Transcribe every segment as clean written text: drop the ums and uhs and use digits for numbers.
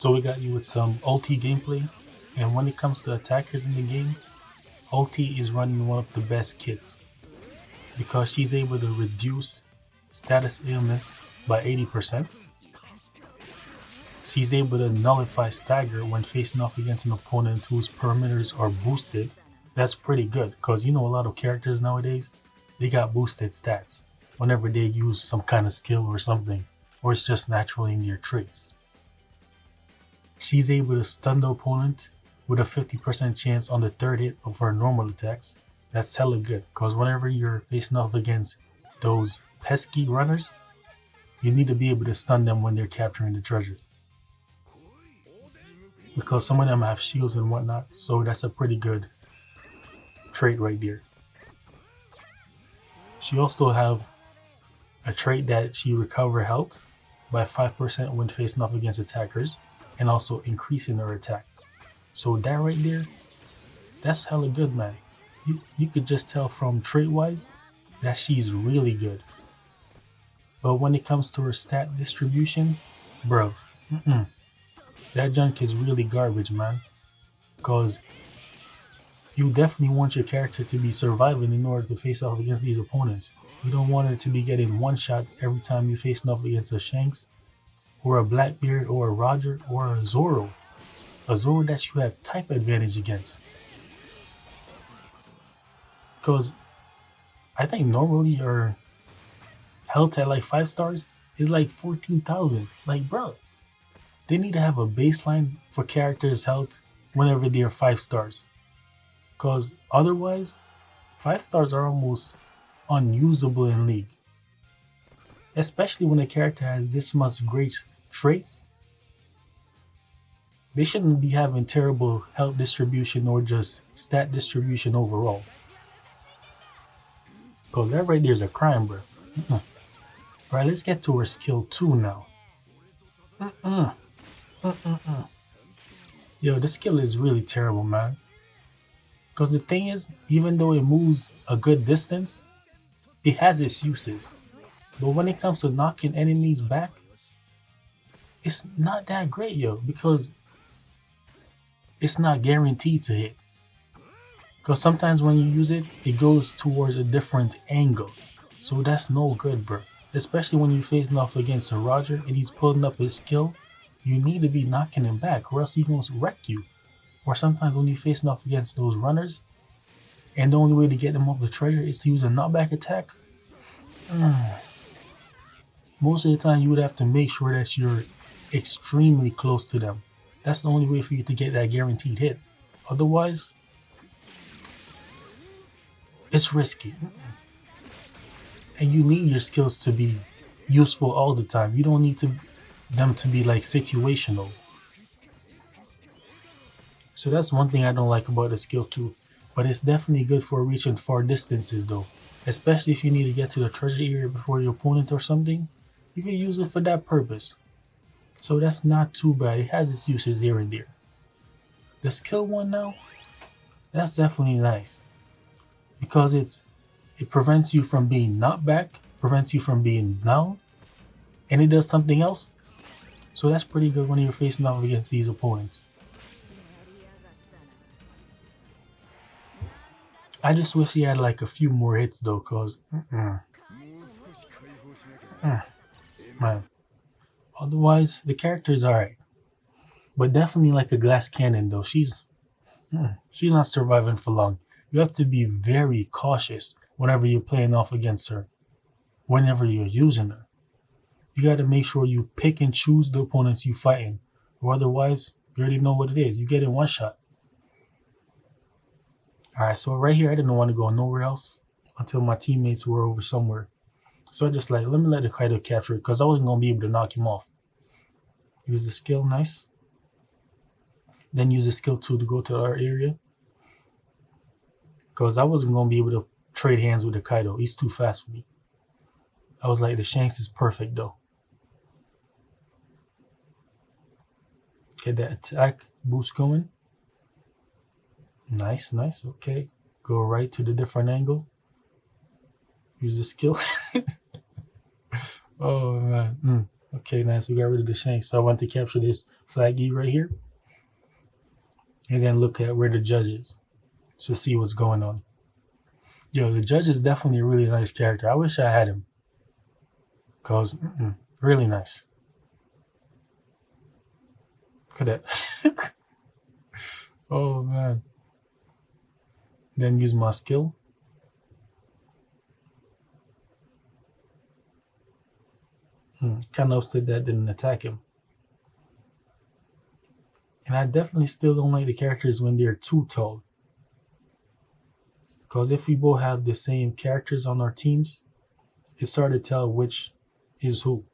So we got you with some Ulti gameplay, and when it comes to attackers in the game, Ulti is running one of the best kits because she's able to reduce status ailments by 80%. She's able to nullify stagger when facing off against an opponent whose perimeters are boosted. That's pretty good because you know a lot of characters nowadays, they got boosted stats whenever they use some kind of skill or something, or it's just naturally in their traits. She's able to stun the opponent with a 50% chance on the third hit of her normal attacks. That's hella good because whenever you're facing off against those pesky runners, you need to be able to stun them when they're capturing the treasure. Because some of them have shields and whatnot, so that's a pretty good trait right there. She also have a trait that she recover health by 5% when facing off against attackers, and also increasing her attack. So that right there, that's hella good, man. You could just tell from trait wise that she's really good. But when it comes to her stat distribution, bruv, that junk is really garbage, man. Because you definitely want your character to be surviving in order to face off against these opponents. You don't want her to be getting one shot every time you're facing off against a Shanks, or a Blackbeard, or a Roger, or a Zoro. A Zoro that you have type advantage against. Because I think normally your health at like 5 stars is like 14,000. Like, bro, they need to have a baseline for characters' health whenever they're 5 stars. Because otherwise, 5 stars are almost unusable in League. Especially when a character has this much great traits. They shouldn't be having terrible health distribution or just stat distribution overall. Because that right there is a crime, bro. Alright, let's get to her skill 2 now. Yo, this skill is really terrible, man. Because the thing is, even though it moves a good distance, it has its uses. But when it comes to knocking enemies back, it's not that great, yo. Because it's not guaranteed to hit. Because sometimes when you use it, it goes towards a different angle. So that's no good, bro. Especially when you're facing off against a Roger and he's pulling up his skill, you need to be knocking him back or else he's going to wreck you. Or sometimes when you're facing off against those runners, and the only way to get them off the treasure is to use a knockback attack, most of the time you would have to make sure that you're extremely close to them. That's the only way for you to get that guaranteed hit. Otherwise, it's risky. And you need your skills to be useful all the time. You don't need them to be like situational. So that's one thing I don't like about the skill 2. But it's definitely good for reaching far distances though. Especially if you need to get to the treasure area before your opponent or something. You can use it for that purpose. So that's not too bad. It has its uses here and there. The skill 1 now, that's definitely nice. Because it prevents you from being knocked back, prevents you from being down, and it does something else. So that's pretty good when you're facing off against these opponents. I just wish he had like a few more hits though, cause man. Otherwise, the character is alright, but definitely like a glass cannon though. She's not surviving for long. You have to be very cautious whenever you're playing off against her, whenever you're using her. You got to make sure you pick and choose the opponents you fighting, or otherwise, you already know what it is. You get in one shot. Alright, so right here, I didn't want to go nowhere else until my teammates were over somewhere. So I just like, let me let the Kaido capture it, because I wasn't going to be able to knock him off. Use the skill, nice. Then use the skill 2 to go to our area. Because I wasn't going to be able to trade hands with the Kaido. He's too fast for me. I was like, the Shanks is perfect though. Get that attack boost going. Nice, nice. Okay. Go right to the different angle. Use the skill. Oh, man. Okay, nice. We got rid of the shank. So I want to capture this flag E right here. And then look at where the judge is to see what's going on. Yo, the judge is definitely a really nice character. I wish I had him. Because, really nice. Look at that. Oh, man. Then use my skill. Kind of upset that didn't attack him. And I definitely still don't like the characters when they're too tall. Because if we both have the same characters on our teams, it's hard to tell which is who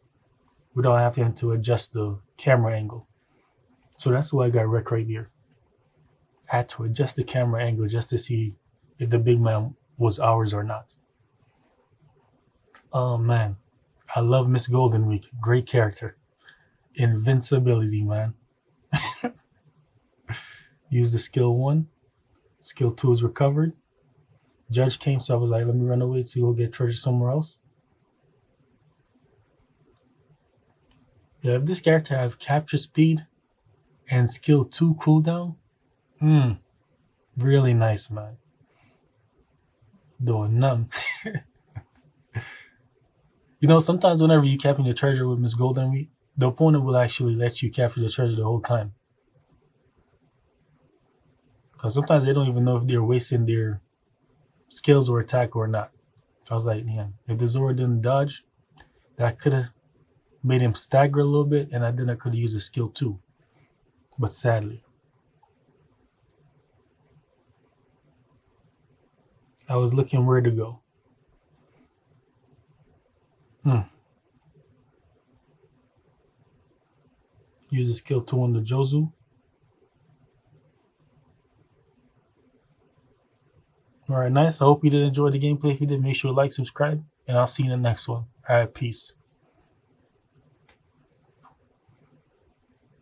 without having to adjust the camera angle. So that's why I got wrecked right here. I had to adjust the camera angle just to see if the big man was ours or not. Oh man, I love Miss Golden Week. Great character. Invincibility, man. Use the skill 1. Skill 2 is recovered. Judge came, so I was like, let me run away to go get treasure somewhere else. Yeah, if this character have capture speed and skill 2 cooldown, really nice, man. Doing nothing. You know, sometimes whenever you capture the treasure with Miss Golden Week, the opponent will actually let you capture the treasure the whole time. Because sometimes they don't even know if they're wasting their skills or attack or not. I was like, yeah, if the Zora didn't dodge, that could have made him stagger a little bit, and then I could have used a skill 2. But sadly, I was looking where to go. Use a skill 2 on the Jozu. All right, nice. I hope you did enjoy the gameplay. If you did, make sure to like, subscribe, and I'll see you in the next one. All right, peace.